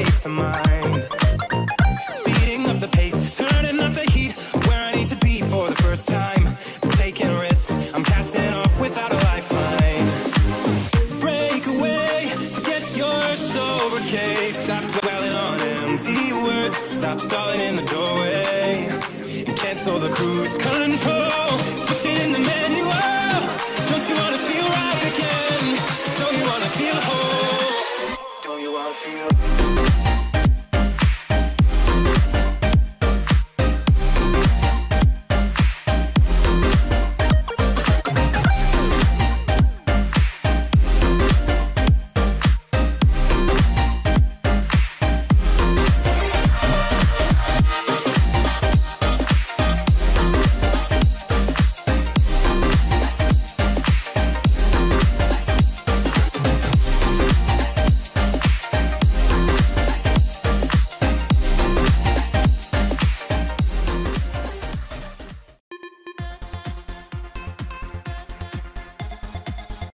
take the mind. Speeding up the pace, turning up the heat, where I need to be for the first time. Taking risks, I'm casting off without a lifeline. Break away, forget your sober case. Stop dwelling on empty words, stop stalling in the doorway, and cancel the cruise control. Switching in the manual, don't you wanna feel right again?